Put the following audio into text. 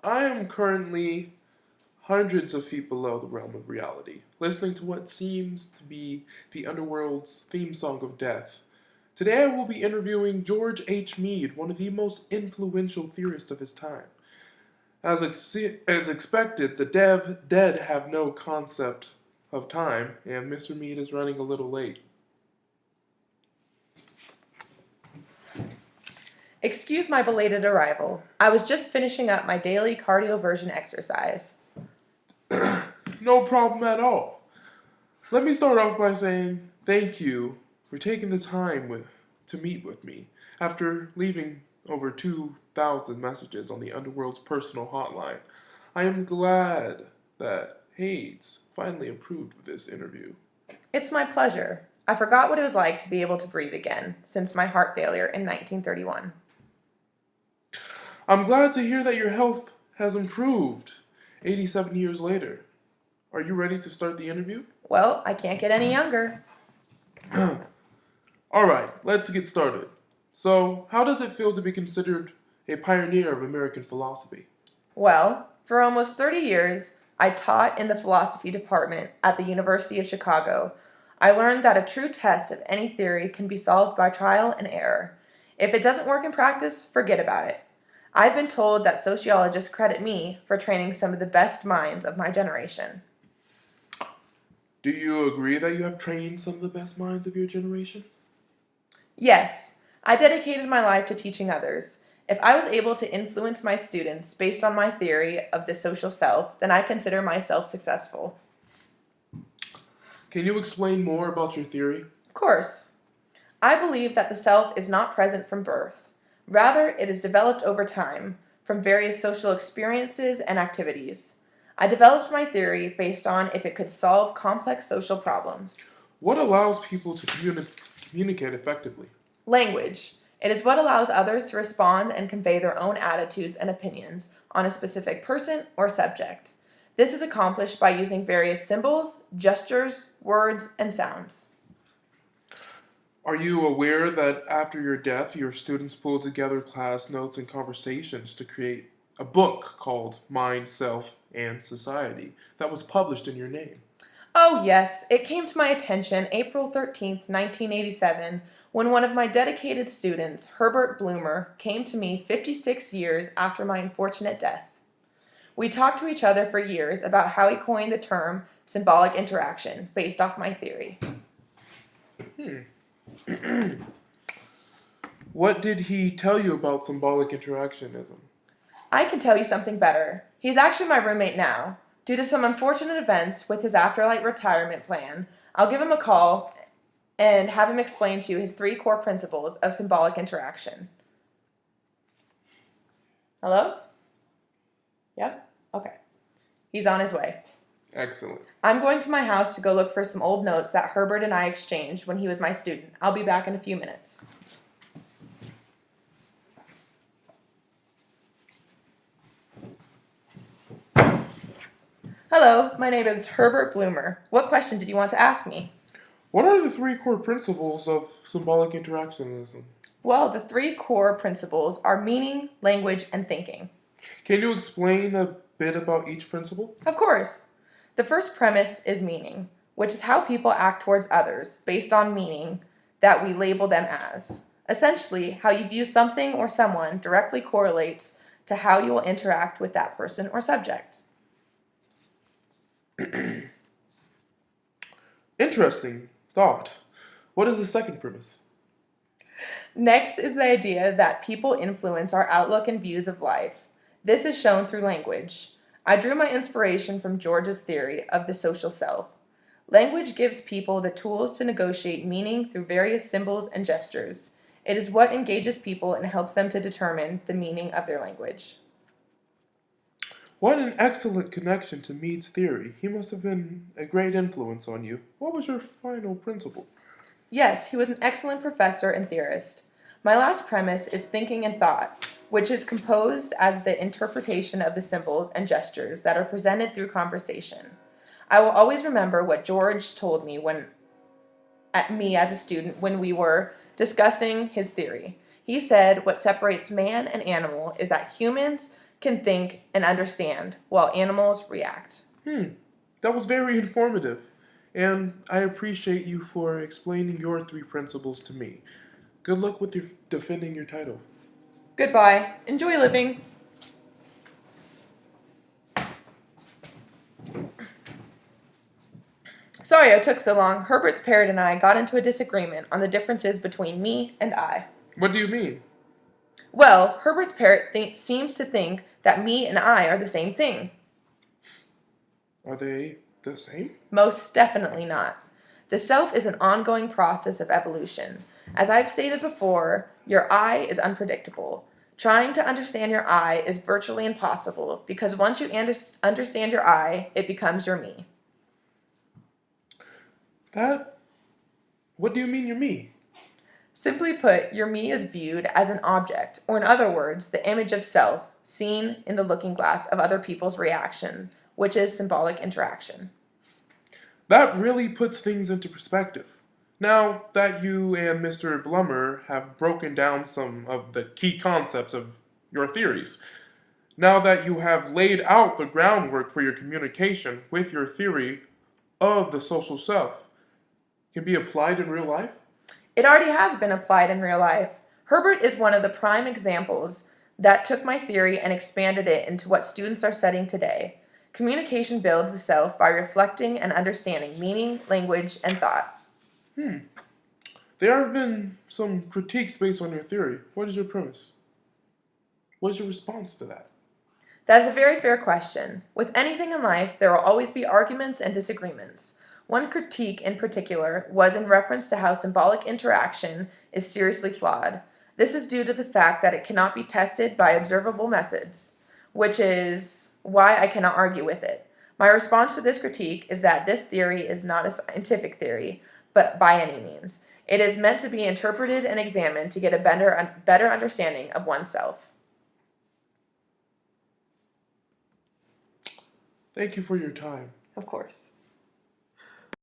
I am currently hundreds of feet below the realm of reality, listening to what seems to be the underworld's theme song of death. Today I will be interviewing George H. Mead, one of the most influential theorists of his time. As expected, the dead have no concept of time, and Mr. Mead is running a little late. Excuse my belated arrival. I was just finishing up my daily cardioversion exercise. No problem at all. Let me start off by saying thank you for taking the time to meet with me after leaving over 2,000 messages on the Underworld's personal hotline. I am glad that Hayes finally approved of this interview. It's my pleasure. I forgot what it was like to be able to breathe again since my heart failure in 1931. I'm glad to hear that your health has improved 87 years later. Are you ready to start the interview? Well, I can't get any younger. All right, let's get started. So, how does it feel to be considered a pioneer of American philosophy? Well, for almost 30 years, I taught in the philosophy department at the University of Chicago. I learned that a true test of any theory can be solved by trial and error. If it doesn't work in practice, forget about it. I've been told that sociologists credit me for training some of the best minds of my generation. Do you agree that you have trained some of the best minds of your generation? Yes, I dedicated my life to teaching others. If I was able to influence my students based on my theory of the social self, then I consider myself successful. Can you explain more about your theory? Of course. I believe that the self is not present from birth. Rather, it is developed over time from various social experiences and activities. I developed my theory based on if it could solve complex social problems. What allows people to communicate effectively? Language. It is what allows others to respond and convey their own attitudes and opinions on a specific person or subject. This is accomplished by using various symbols, gestures, words, and sounds. Are you aware that after your death, your students pulled together class notes and conversations to create a book called Mind, Self, and Society that was published in your name? Oh yes, it came to my attention April 13th, 1987, when one of my dedicated students, Herbert Bloomer, came to me 56 years after my unfortunate death. We talked to each other for years about how he coined the term symbolic interaction based off my theory. What did he tell you about symbolic interactionism? I can tell you something better. He's actually my roommate now. Due to some unfortunate events with his afterlife retirement plan, I'll give him a call and have him explain to you his 3 core principles of symbolic interaction. Hello? Yep? Okay. He's on his way. Excellent. I'm going to my house to go look for some old notes that Herbert and I exchanged when he was my student. I'll be back in a few minutes. Hello, my name is Herbert Bloomer. What question did you want to ask me? What are the 3 core principles of symbolic interactionism? Well, the 3 core principles are meaning, language, and thinking. Can you explain a bit about each principle? Of course. The first premise is meaning, which is how people act towards others based on meaning that we label them as. Essentially, how you view something or someone directly correlates to how you will interact with that person or subject. Interesting thought. What is the second premise? Next is the idea that people influence our outlook and views of life. This is shown through language. I drew my inspiration from George's theory of the social self. Language gives people the tools to negotiate meaning through various symbols and gestures. It is what engages people and helps them to determine the meaning of their language. What an excellent connection to Mead's theory. He must have been a great influence on you. What was your final principle? Yes, he was an excellent professor and theorist. My last premise is thinking and thought, which is composed as the interpretation of the symbols and gestures that are presented through conversation. I will always remember what George told me as a student when we were discussing his theory. He said what separates man and animal is that humans can think and understand, while animals react. That was very informative, and I appreciate you for explaining your three principles to me. Good luck with your defending your title. Goodbye. Enjoy living. Sorry I took so long. Herbert's parrot and I got into a disagreement on the differences between me and I. What do you mean? Well, Herbert's parrot seems to think that me and I are the same thing. Are they the same? Most definitely not. The self is an ongoing process of evolution. As I've stated before, your I is unpredictable. Trying to understand your I is virtually impossible because once you understand your I, it becomes your me. What do you mean you're me? Simply put, your me is viewed as an object, or in other words, the image of self, seen in the looking glass of other people's reaction, which is symbolic interaction. That really puts things into perspective. Now that you and Mr. Blummer have broken down some of the key concepts of your theories, now that you have laid out the groundwork for your communication with your theory of the social self, can be applied in real life? It already has been applied in real life. Herbert is one of the prime examples that took my theory and expanded it into what students are studying today. Communication builds the self by reflecting and understanding meaning, language, and thought. There have been some critiques based on your theory. What is your premise? What is your response to that? That is a very fair question. With anything in life, there will always be arguments and disagreements. One critique in particular was in reference to how symbolic interaction is seriously flawed. This is due to the fact that it cannot be tested by observable methods, which is why I cannot argue with it. My response to this critique is that this theory is not a scientific theory, but by any means. It is meant to be interpreted and examined to get a better understanding of oneself. Thank you for your time. Of course.